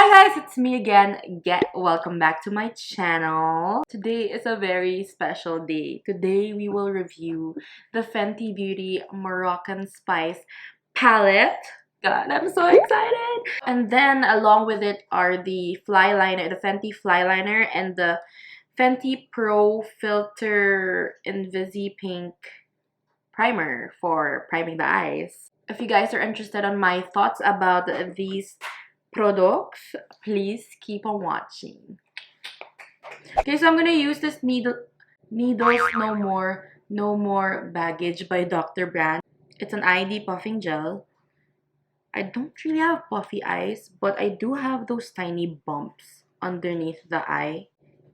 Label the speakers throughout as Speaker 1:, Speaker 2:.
Speaker 1: Hi guys, it's me again. Welcome back to my channel. Today is a very special day. Today we will review the Fenty Beauty Moroccan Spice palette. God, I'm so excited! And then along with it are the Fenty Fly Liner and the Fenty Pro Filt'r Invisi Pink primer for priming the eyes. If you guys are interested on my thoughts about these products, please keep on watching. Okay, so I'm gonna use this Needles No More Baggage by Dr. Brand. It's an ID puffing gel. I don't really have puffy eyes, but I do have those tiny bumps underneath the eye.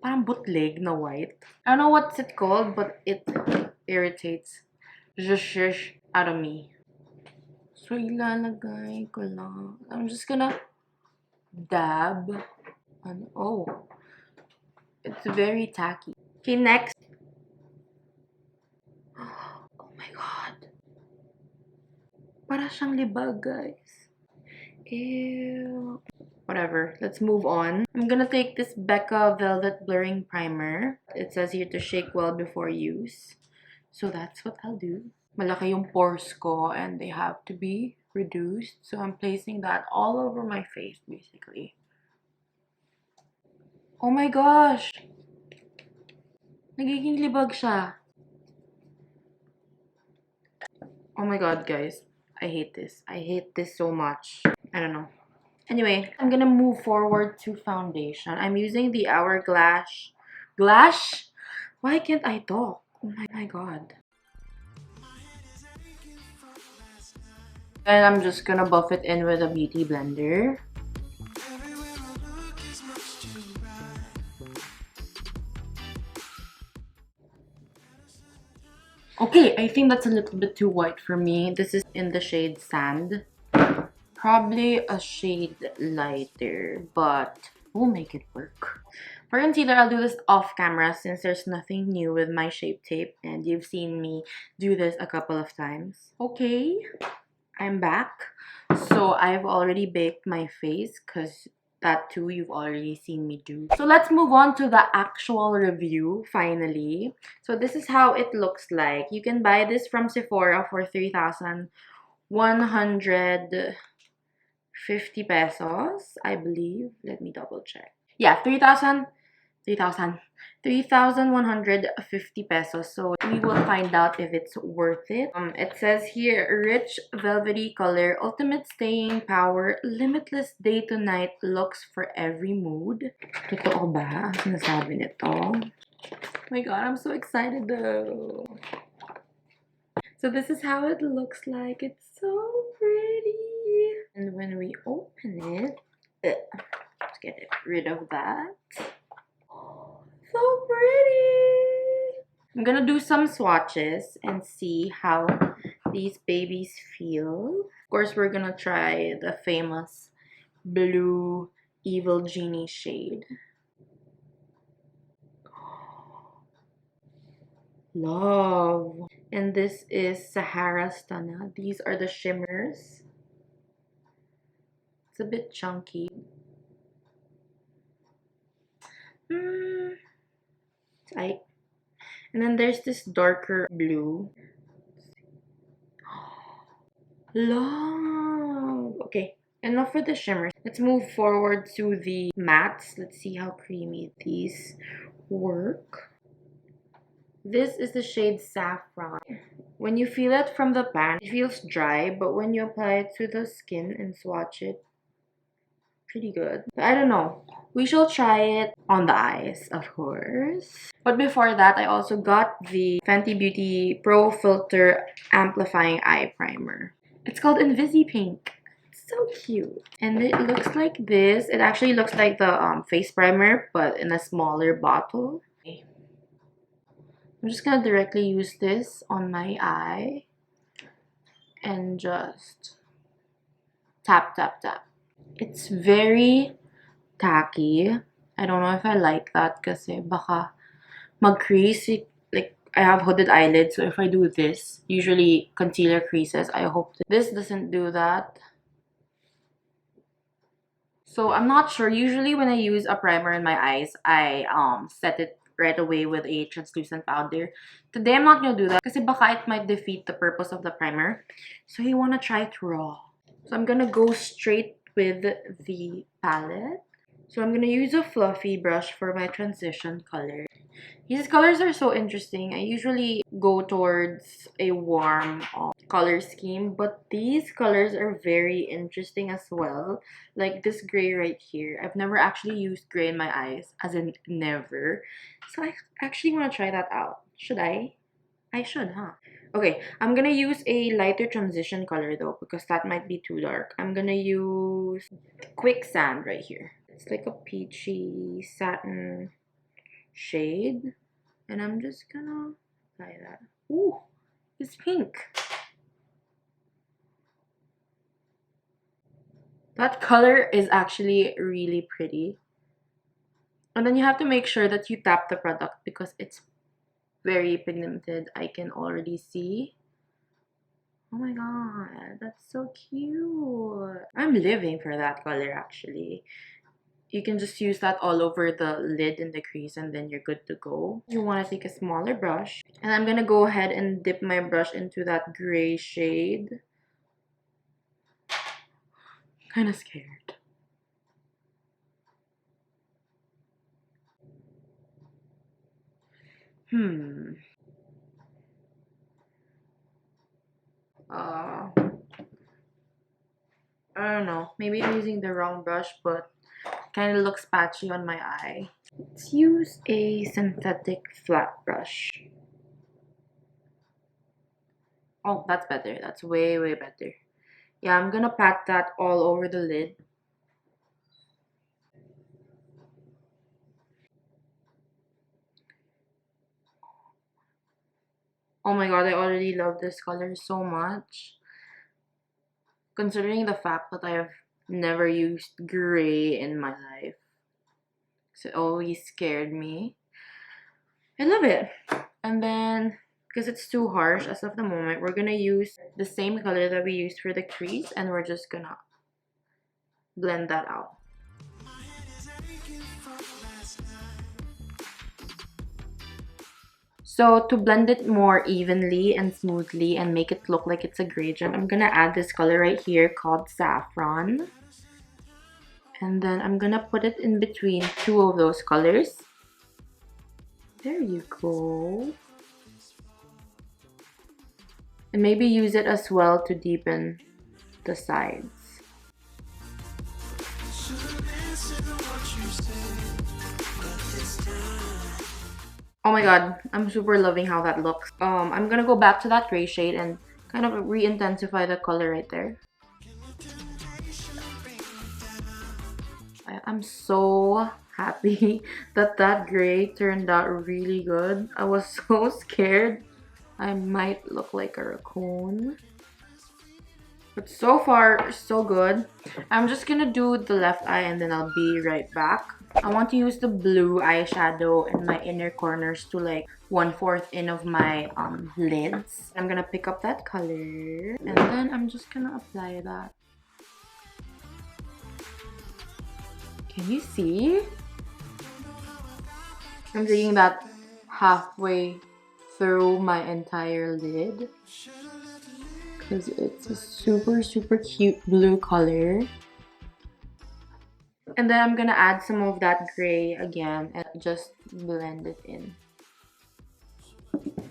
Speaker 1: Parang butlig na white. I don't know what's it called, but it irritates zhush out of me. So ilalagay ko lang. I'm just gonna dab. And oh, it's very tacky. Okay, next. Oh my god. Para siyang libag, guys. Ew. Whatever, let's move on. I'm gonna take this Becca Velvet Blurring Primer. It says here to shake well before use. So that's what I'll do. Malaki yung pores ko and they have to be reduced. So I'm placing that all over my face, basically. Oh my gosh! Nagiging libag siya. Oh my god, guys. I hate this. I hate this so much. I don't know. Anyway, I'm gonna move forward to foundation. I'm using the Hourglass. Glass? Why can't I talk? Oh my god. And I'm just gonna buff it in with a beauty blender. Okay, I think that's a little bit too white for me. This is in the shade Sand. Probably a shade lighter, but we'll make it work. For concealer, I'll do this off camera since there's nothing new with my Shape Tape and you've seen me do this a couple of times. Okay, I'm back. So I've already baked my face because that too you've already seen me do. So let's move on to the actual review finally. So this is how it looks like. You can buy this from Sephora for 3,150 pesos, I believe. Let me double check. Yeah, 3,150 pesos. So we will find out if it's worth it. It says here, rich velvety color, ultimate staying power, limitless day to night looks for every mood. Totoo ba? Sinasabi nito? Oh my god, I'm so excited though. So this is how it looks like. It's so pretty. And when we open it, let's get rid of that. So pretty! I'm gonna do some swatches and see how these babies feel. Of course, we're gonna try the famous blue Evil Genie shade. Love! And this is Sahara Stunna. These are the shimmers. It's a bit chunky. Tight. And then there's this darker blue. Love! Okay, enough for the shimmers. Let's move forward to the mattes. Let's see how creamy these work. This is the shade Saffron. When you feel it from the pan, it feels dry, but when you apply it to the skin and swatch it, pretty good. I don't know. We shall try it on the eyes, of course. But before that, I also got the Fenty Beauty Pro Filt'r Amplifying Eye Primer. It's called Invisi Pink. It's so cute. And it looks like this. It actually looks like the face primer, but in a smaller bottle. I'm just gonna directly use this on my eye and just tap, tap, tap. It's very tacky. I don't know if I like that kasi baka mag-crease. Like, I have hooded eyelids, so if I do this, usually concealer creases. I hope this doesn't do that. So I'm not sure. Usually when I use a primer in my eyes, I set it right away with a translucent powder. Today I'm not gonna do that kasi baka it might defeat the purpose of the primer. So you wanna try it raw. So I'm gonna go straight with the palette. So I'm gonna use a fluffy brush for my transition color. These colors are so interesting. I usually go towards a warm color scheme, but these colors are very interesting as well. Like this gray right here. I've never actually used gray in my eyes, as in never. So I actually want to try that out. Should I? I should, huh? Okay, I'm gonna use a lighter transition color though, because that might be too dark. I'm gonna use Quicksand right here. It's like a peachy satin shade. And I'm just gonna apply that. Ooh, it's pink. That color is actually really pretty. And then you have to make sure that you tap the product because it's very pigmented. I can already see. Oh my god, that's so cute. I'm living for that color actually. You can just use that all over the lid and the crease and then you're good to go. You want to take a smaller brush. And I'm going to go ahead and dip my brush into that gray shade. Kind of scared. I don't know. Maybe I'm using the wrong brush, but kind of looks patchy on my eye. Let's use a synthetic flat brush. Oh, that's better. That's way, way better. Yeah, I'm gonna pat that all over the lid. Oh my god, I already love this color so much. Considering the fact that I have never used gray in my life. So it always scared me. I love it. And then, because it's too harsh as of the moment, we're gonna use the same color that we used for the crease and we're just gonna blend that out. So to blend it more evenly and smoothly and make it look like it's a gradient, I'm gonna add this color right here called Saffron. And then I'm gonna put it in between two of those colors. There you go. And maybe use it as well to deepen the sides. Oh my god, I'm super loving how that looks. I'm gonna go back to that gray shade and kind of re-intensify the color right there. I'm so happy that that gray turned out really good. I was so scared I might look like a raccoon. But so far, so good. I'm just gonna do the left eye and then I'll be right back. I want to use the blue eyeshadow in my inner corners to like 1/4 in of my lids. I'm gonna pick up that color and then I'm just gonna apply that. Can you see? I'm taking that halfway through my entire lid because it's a super, super cute blue color. And then I'm gonna add some of that gray again and just blend it in.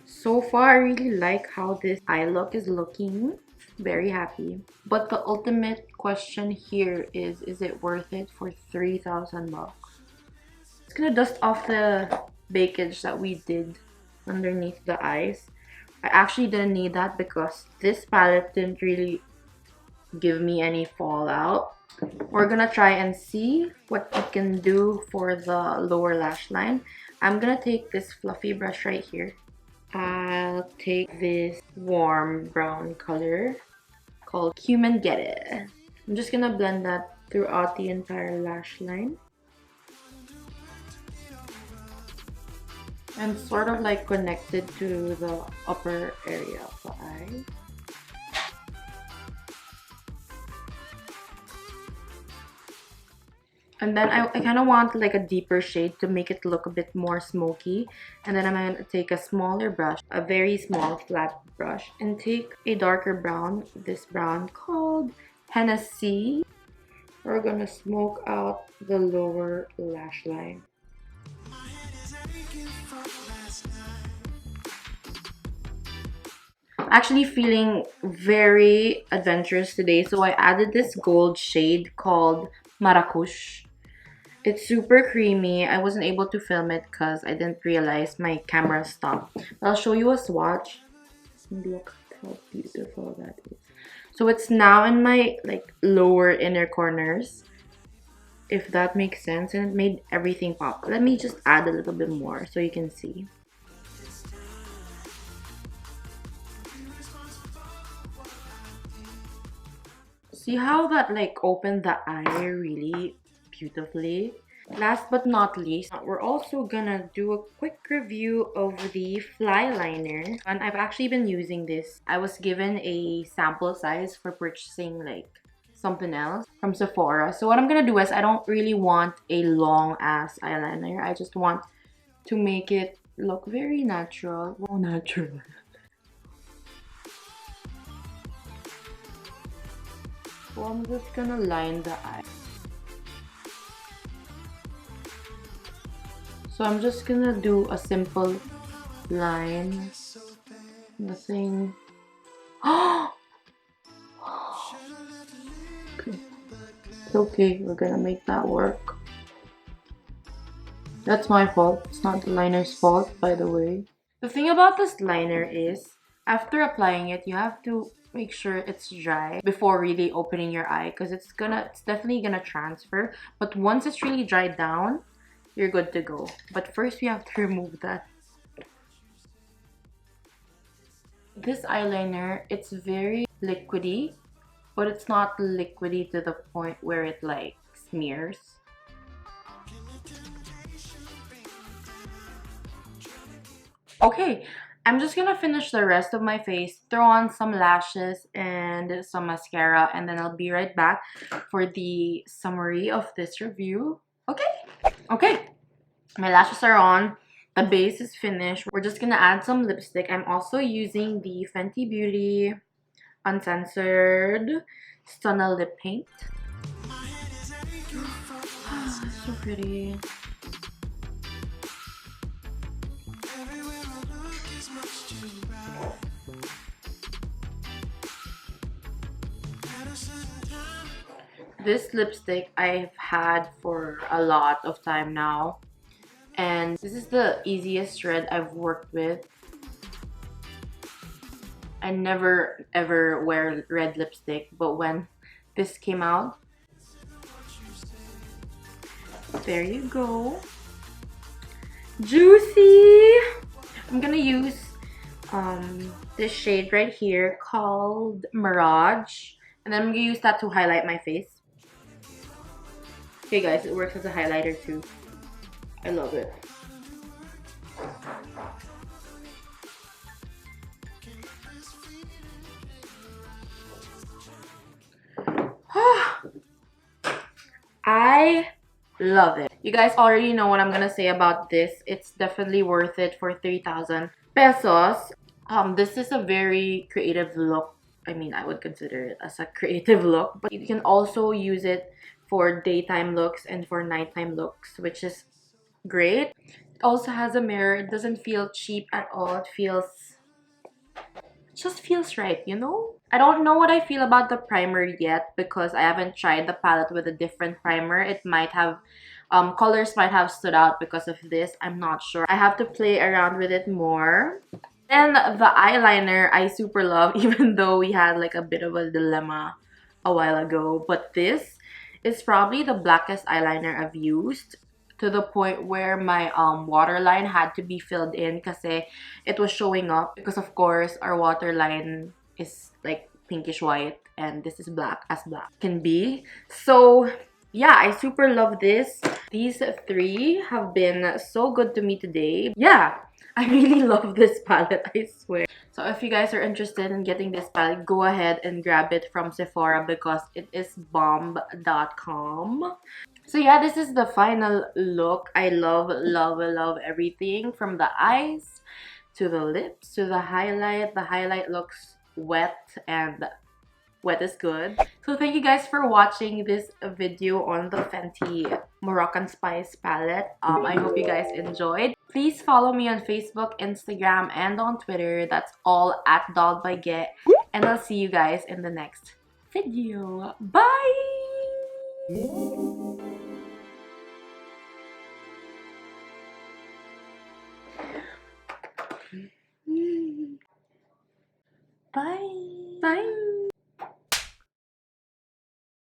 Speaker 1: So far, I really like how this eye look is looking. Very happy. But the ultimate question here is it worth it for 3,000 bucks? It's gonna dust off the bakage that we did underneath the eyes. I actually didn't need that because this palette didn't really give me any fallout. We're gonna try and see what it can do for the lower lash line. I'm gonna take this fluffy brush right here. I'll take this warm brown color called Cumin Get It. I'm just gonna blend that throughout the entire lash line. And sort of like connected to the upper area of the eye. And then I kind of want like a deeper shade to make it look a bit more smoky. And then I'm going to take a smaller brush, a very small flat brush, and take a darker brown, this brown called Hennessy. We're going to smoke out the lower lash line. Actually feeling very adventurous today, so I added this gold shade called Maracush. It's super creamy. I wasn't able to film it because I didn't realize my camera stopped. I'll show you a swatch. Look how beautiful that is. So it's now in my like lower inner corners, if that makes sense, and it made everything pop. Let me just add a little bit more so you can see. See how that like opened the eye really beautifully? Last but not least, we're also gonna do a quick review of the fly liner. And I've actually been using this. I was given a sample size for purchasing like something else from Sephora. So what I'm gonna do is I don't really want a long ass eyeliner. I just want to make it look very natural. Well, natural. So I'm just gonna line the eye. So I'm just gonna do a simple line. Nothing. Oh! Okay. It's okay, we're gonna make that work. That's my fault. It's not the liner's fault, by the way. The thing about this liner is, after applying it, you have to make sure it's dry before really opening your eye, because it's definitely gonna transfer. But once it's really dried down, you're good to go. But first we have to remove that. This eyeliner, it's very liquidy, but it's not liquidy to the point where it like smears. Okay, I'm just gonna finish the rest of my face, throw on some lashes and some mascara, and then I'll be right back for the summary of this review. Okay, my lashes are on, the base is finished. We're just gonna add some lipstick. I'm also using the Fenty Beauty Uncensored Stunna Lip Paint. So pretty. This lipstick I've had for a lot of time now, and this is the easiest red I've worked with. I never ever wear red lipstick, but when this came out, there you go. Juicy! I'm gonna use this shade right here called Mirage, and then I'm gonna use that to highlight my face. Okay guys, it works as a highlighter too. I love it. I love it. You guys already know what I'm gonna say about this. It's definitely worth it for 3,000 pesos. This is a very creative look. I mean, I would consider it as a creative look, but you can also use it for daytime looks and for nighttime looks, which is great. It also has a mirror. It doesn't feel cheap at all. It just feels right, you know? I don't know what I feel about the primer yet because I haven't tried the palette with a different primer. It might have colors might have stood out because of this. I'm not sure. I have to play around with it more. And the eyeliner I super love, even though we had like a bit of a dilemma a while ago. But this is probably the blackest eyeliner I've used, to the point where my waterline had to be filled in because it was showing up, because of course our waterline is like pinkish white and this is black as black can be. So yeah, I super love this. These three have been so good to me today. Yeah, I really love this palette, I swear. So if you guys are interested in getting this palette, go ahead and grab it from Sephora because it is bomb.com. So yeah, this is the final look. I love everything from the eyes to the lips to the highlight. The highlight looks wet, and wet is good. So thank you guys for watching this video on the Fenty Moroccan Spice palette. I hope you guys enjoyed. Please follow me on Facebook, Instagram, and on Twitter. That's all at @dogbyget. And I'll see you guys in the next video. Bye!